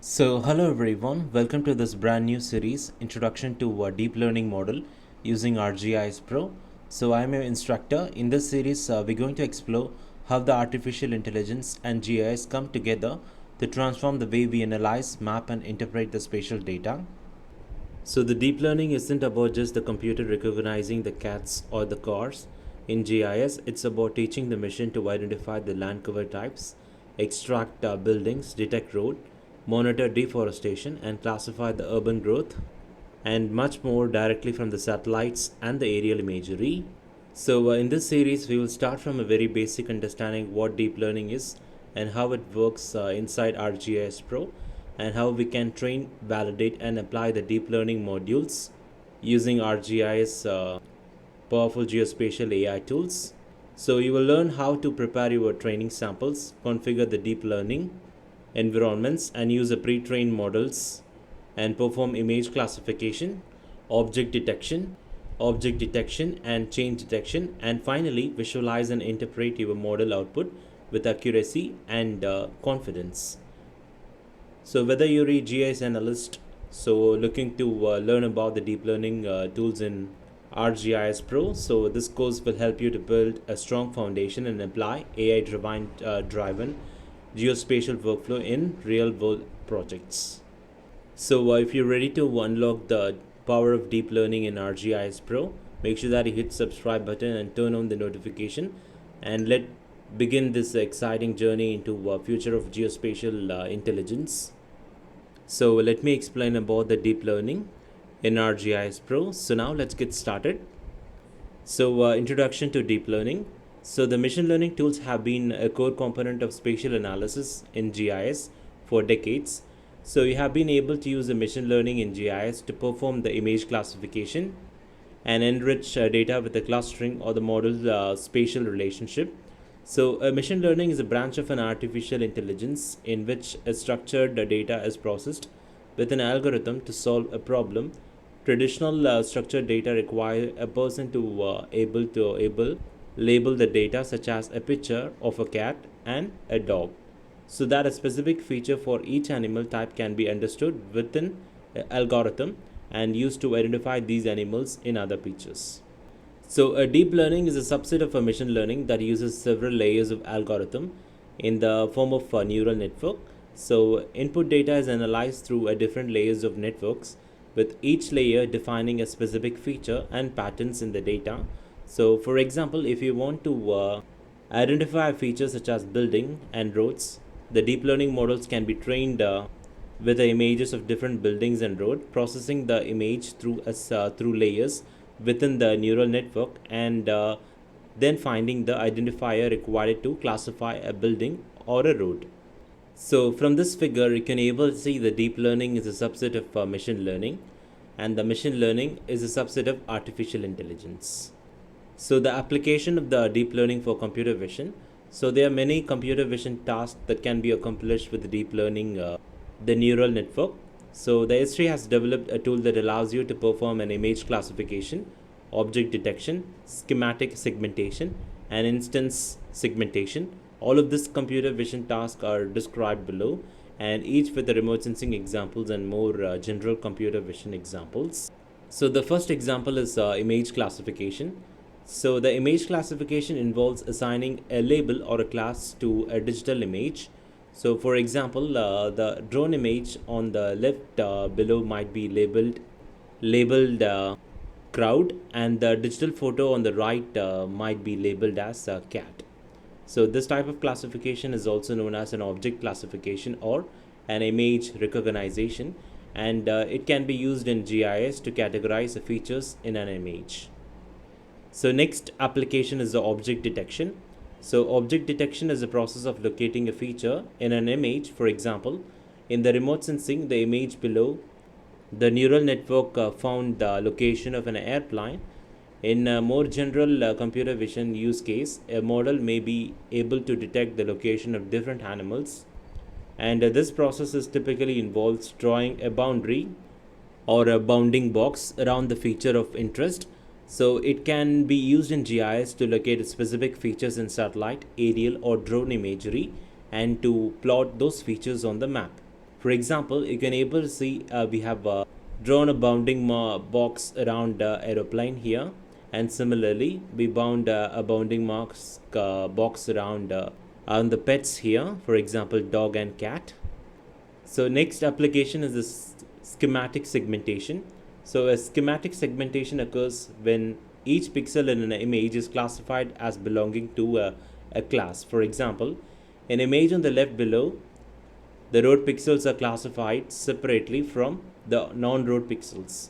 Hello everyone, welcome to this brand new series, Introduction to a Deep Learning Model using ArcGIS Pro. I'm your instructor. In this series, we're going to explore how the artificial intelligence and GIS come together to transform the way we analyze, map, and interpret the spatial data. So the deep learning isn't about just the computer recognizing the cats or the cars. In GIS, it's about teaching the machine to identify the land cover types, extract buildings, detect road, monitor deforestation, and classify the urban growth, and much more directly from the satellites and the aerial imagery. In this series, we will start from a very basic understanding what deep learning is and how it works inside ArcGIS Pro, and how we can train, validate, and apply the deep learning modules using ArcGIS powerful geospatial AI tools. So you will learn how to prepare your training samples, configure the deep learning environments, and use the pre-trained models and perform image classification, object detection and change detection, and finally visualize and interpret your model output with accuracy and confidence. So whether you're a GIS analyst, looking to learn about the deep learning tools in ArcGIS Pro, so this course will help you to build a strong foundation and apply AI driven geospatial workflow in real world projects. If you're ready to unlock the power of deep learning in ArcGIS Pro, make sure that you hit subscribe button and turn on the notification, and let begin this exciting journey into future of geospatial intelligence. So let me explain about the deep learning in ArcGIS Pro. So now let's get started. Introduction to deep learning. So the machine learning tools have been a core component of spatial analysis in GIS for decades. So you have been able to use the machine learning in GIS to perform the image classification and enrich data with the clustering or the model spatial relationship. Machine learning is a branch of an artificial intelligence in which a structured data is processed with an algorithm to solve a problem. Traditional structured data require a person to able label the data, such as a picture of a cat and a dog, so that a specific feature for each animal type can be understood within an algorithm and used to identify these animals in other pictures. A deep learning is a subset of a machine learning that uses several layers of algorithm in the form of a neural network. Input data is analyzed through different layers of networks, with each layer defining a specific feature and patterns in the data. For example, if you want to identify features such as building and roads, the deep learning models can be trained with the images of different buildings and road, processing the image through layers within the neural network, and then finding the identifier required to classify a building or a road. So from this figure, you can able to see the deep learning is a subset of machine learning, and the machine learning is a subset of artificial intelligence. So the application of the deep learning for computer vision. So there are many computer vision tasks that can be accomplished with the deep learning, the neural network. So the S3 has developed a tool that allows you to perform an image classification, object detection, schematic segmentation, and instance segmentation. All of these computer vision tasks are described below, and each with the remote sensing examples and more general computer vision examples. So the first example is image classification. So the image classification involves assigning a label or a class to a digital image. So for example, the drone image on the left below might be labeled crowd, and the digital photo on the right might be labeled as cat. So this type of classification is also known as an object classification or an image recognition, and it can be used in GIS to categorize the features in an image. So next application is the object detection. So object detection is the process of locating a feature in an image. For example, in the remote sensing, the image below, the neural network found the location of an airplane. In a more general computer vision use case, a model may be able to detect the location of different animals, and this process is typically involves drawing a boundary or a bounding box around the feature of interest. So it can be used in GIS to locate specific features in satellite, aerial, or drone imagery, and to plot those features on the map. For example, you can able to see we have drawn a bounding box around aeroplane here, and similarly we bound a bounding box around on the pets here, for example dog and cat. So next application is this schematic segmentation. So a schematic segmentation occurs when each pixel in an image is classified as belonging to a class. For example, an image on the left below, the road pixels are classified separately from the non-road pixels.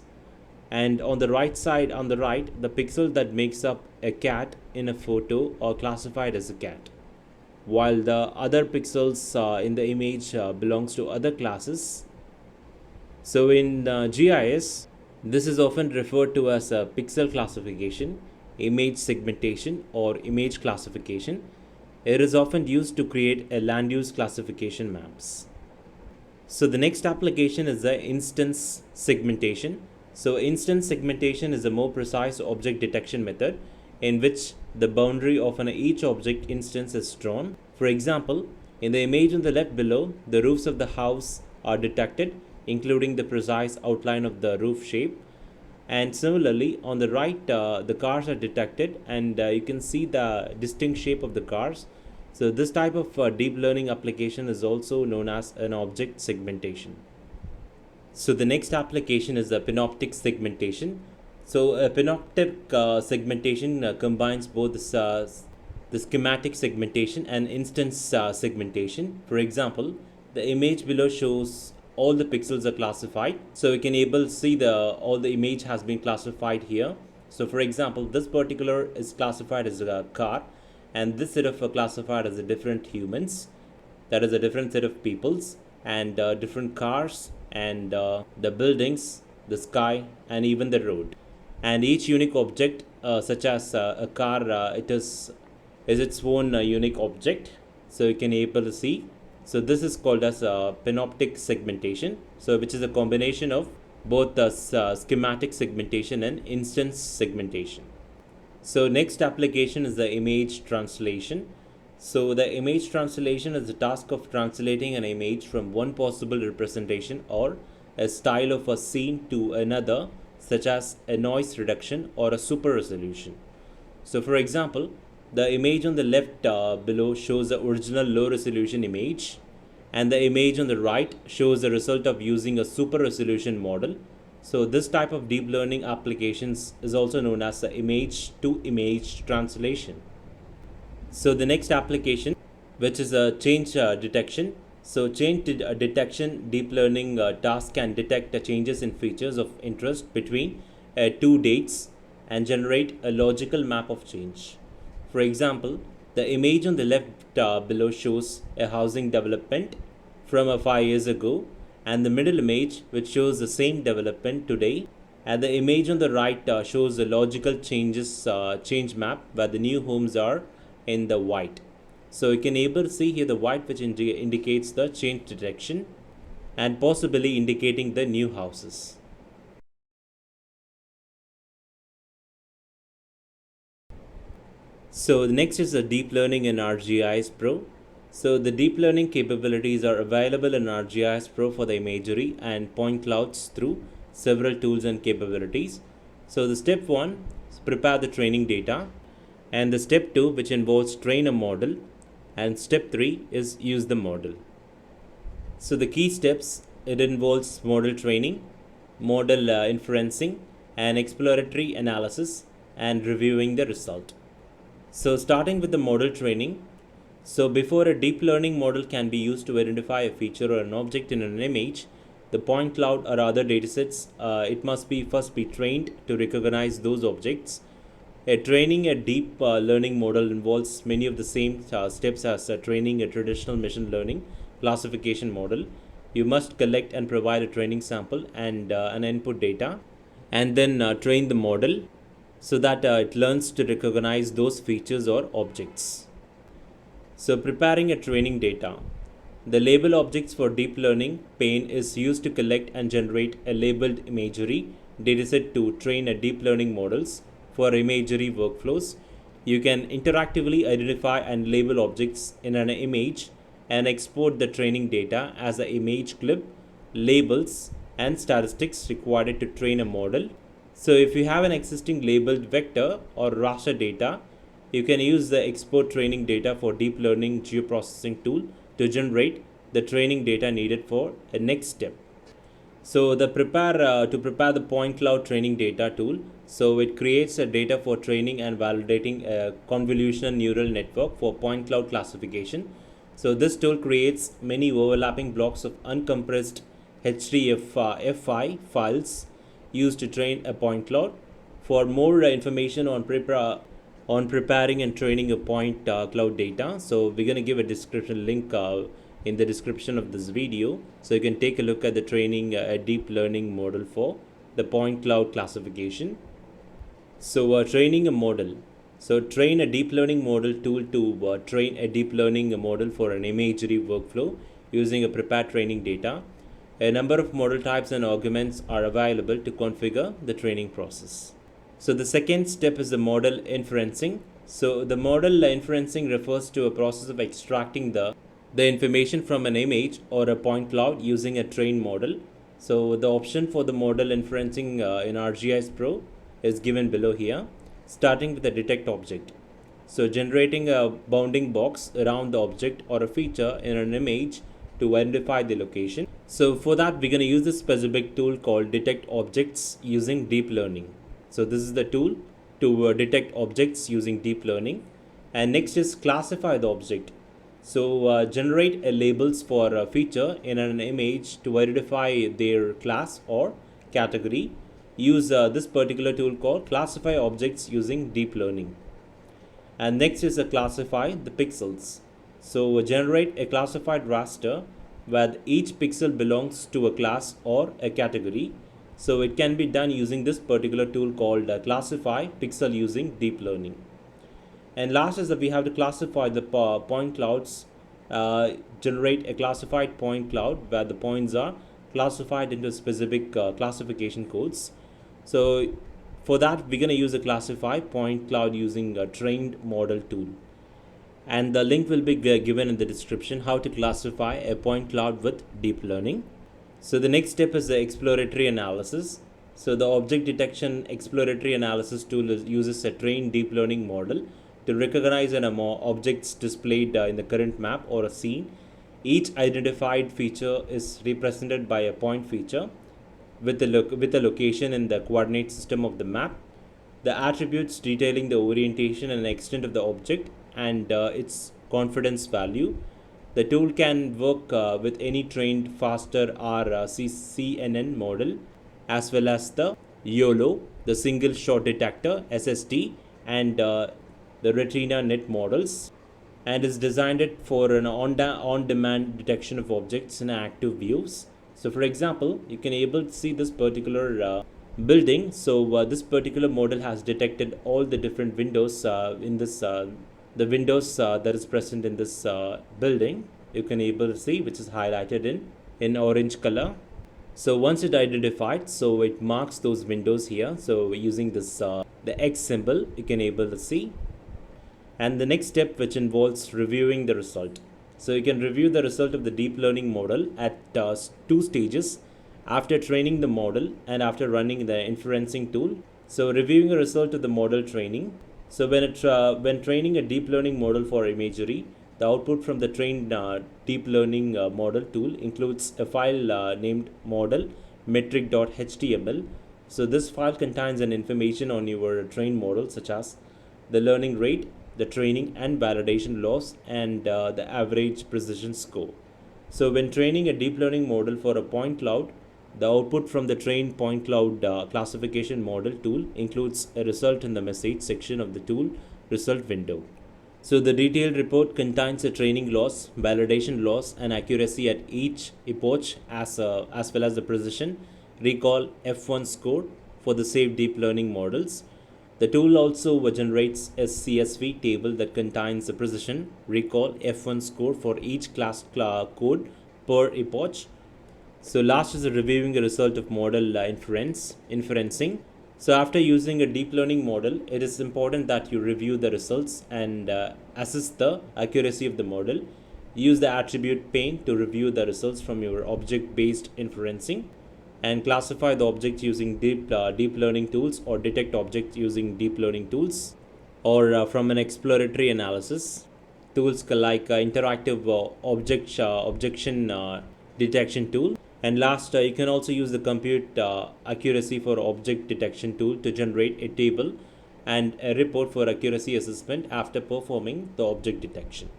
And on the right side, on the right, the pixel that makes up a cat in a photo are classified as a cat, while the other pixels in the image belongs to other classes. So in GIS, this is often referred to as a pixel classification, image segmentation, or image classification. It is often used to create a land use classification maps. So the next application is the instance segmentation. So instance segmentation is a more precise object detection method in which the boundary of each object instance is drawn. For example, in the image on the left below, the roofs of the house are detected, including the precise outline of the roof shape. And similarly, on the right, the cars are detected, and you can see the distinct shape of the cars. So this type of deep learning application is also known as an object segmentation. So the next application is the panoptic segmentation. So a panoptic segmentation combines both the schematic segmentation and instance segmentation. For example, the image below shows all the pixels are classified, so we can able to see all the image has been classified here. So for example, this particular is classified as a car, and this set of classified as a different humans, that is a different set of peoples, and different cars, and the buildings, the sky, and even the road. And each unique object such as a car, it is its own unique object, so you can able to see. So this is called as panoptic segmentation, so which is a combination of both the schematic segmentation and instance segmentation. So next application is the image translation. So the image translation is the task of translating an image from one possible representation or a style of a scene to another, such as a noise reduction or a super resolution. So for example, the image on the left below shows the original low resolution image, and the image on the right shows the result of using a super resolution model. So this type of deep learning applications is also known as the image to image translation. So the next application, which is a change detection. So change detection deep learning task can detect the changes in features of interest between two dates and generate a logical map of change. For example, the image on the left below shows a housing development from 5 years ago, and the middle image which shows the same development today, and the image on the right shows the logical change map where the new homes are in the white. So you can able to see here the white, which indicates the change detection and possibly indicating the new houses. So the next is the deep learning in ArcGIS Pro. So the deep learning capabilities are available in ArcGIS Pro for the imagery and point clouds through several tools and capabilities. So the step 1 is prepare the training data, and the step 2, which involves train a model, and step 3 is use the model. So the key steps, it involves model training, model inferencing, and exploratory analysis, and reviewing the result. So starting with the model training. So before a deep learning model can be used to identify a feature or an object in an image, the point cloud or other datasets, it must be first be trained to recognize those objects. Training a deep learning model involves many of the same steps as training a traditional machine learning classification model. You must collect and provide a training sample and an input data, and then train the model so that it learns to recognize those features or objects. So preparing a training data. The label objects for deep learning pane is used to collect and generate a labeled imagery dataset to train a deep learning models for imagery workflows. You can interactively identify and label objects in an image and export the training data as an image clip, labels, and statistics required to train a model. So if you have an existing labeled vector or raster data, you can use the export training data for deep learning geoprocessing tool to generate the training data needed for a next step. So the prepare the point cloud training data tool. So it creates a data for training and validating a convolutional neural network for point cloud classification. So this tool creates many overlapping blocks of uncompressed HDFI files used to train a point cloud. For more information on preparing and training a point cloud data, so we're going to give a description link in the description of this video, so you can take a look at the training a deep learning model for the point cloud classification. So training a model. So train a deep learning model tool to train a deep learning model for an imagery workflow using a prepared training data. A number of model types and arguments are available to configure the training process. So the second step is the model inferencing. So the model inferencing refers to a process of extracting the information from an image or a point cloud using a trained model. So the option for the model inferencing in ArcGIS Pro is given below here, starting with the detect object. So generating a bounding box around the object or a feature in an image to identify the location. So for that, we're going to use this specific tool called detect objects using deep learning. So this is the tool to detect objects using deep learning. And next is classify the object. So generate a labels for a feature in an image to identify their class or category. Use this particular tool called classify objects using deep learning. And next is classify the pixels. So generate a classified raster where each pixel belongs to a class or a category. So it can be done using this particular tool called classify pixel using deep learning. And last is that we have to classify the point clouds. Generate a classified point cloud where the points are classified into specific classification codes. So for that, we're going to use a classify point cloud using a trained model tool. And the link will be given in the description, how to classify a point cloud with deep learning. So the next step is the exploratory analysis. So the object detection exploratory analysis tool uses a trained deep learning model to recognize objects displayed in the current map or a scene. Each identified feature is represented by a point feature with a location in the coordinate system of the map. The attributes detailing the orientation and extent of the object and its confidence value. The tool can work with any trained faster or CNN model, as well as the YOLO, the single shot detector SST, and the Retina Net models, and is designed for an on-demand detection of objects in active views. So for example, you can able to see this particular building. So this particular model has detected all the different windows in this the windows that is present in this building. You can able to see, which is highlighted in orange color. So once it identified, so it marks those windows here. So using this the X symbol, you can able to see. And the next step, which involves reviewing the result. So you can review the result of the deep learning model at two stages: after training the model and after running the inferencing tool. So reviewing the result of the model training. So when training a deep learning model for imagery, the output from the trained deep learning model tool includes a file named model metric.html. So this file contains an information on your trained model, such as the learning rate, the training and validation loss, and the average precision score. So when training a deep learning model for a point cloud, the output from the trained point cloud classification model tool includes a result in the message section of the tool result window. So the detailed report contains a training loss, validation loss, and accuracy at each epoch, as well as the precision, recall, F1 score for the saved deep learning models. The tool also generates a CSV table that contains the precision, recall, F1 score for each class code per epoch. So last is reviewing the result of model inferencing. So after using a deep learning model, it is important that you review the results and assess the accuracy of the model. Use the attribute pane to review the results from your object-based inferencing, and classify the objects using deep learning tools, or detect objects using deep learning tools, or from an exploratory analysis. Tools like interactive objection detection tool. And last, you can also use the compute accuracy for object detection tool to generate a table and a report for accuracy assessment after performing the object detection.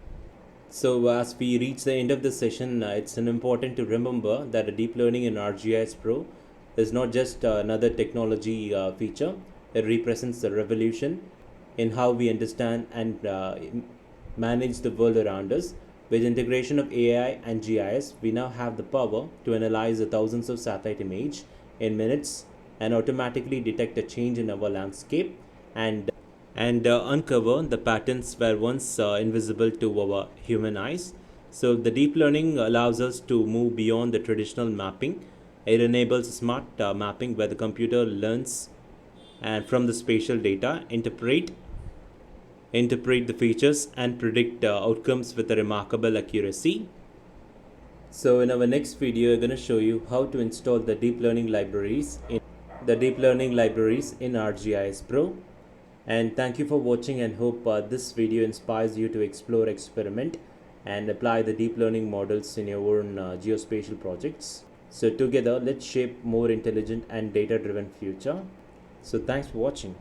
So as we reach the end of this session, it's important to remember that a deep learning in ArcGIS Pro is not just another technology feature. It represents the revolution in how we understand and manage the world around us. With integration of AI and GIS, we now have the power to analyze the thousands of satellite images in minutes and automatically detect a change in our landscape and uncover the patterns were once invisible to our human eyes. So the deep learning allows us to move beyond the traditional mapping. It enables smart mapping where the computer learns and from the spatial data, interpret the features and predict outcomes with a remarkable accuracy. So in our next video, we're going to show you how to install the deep learning libraries in ArcGIS Pro. And thank you for watching, and hope this video inspires you to explore, experiment, and apply the deep learning models in your own geospatial projects. So together, let's shape more intelligent and data-driven future. So thanks for watching.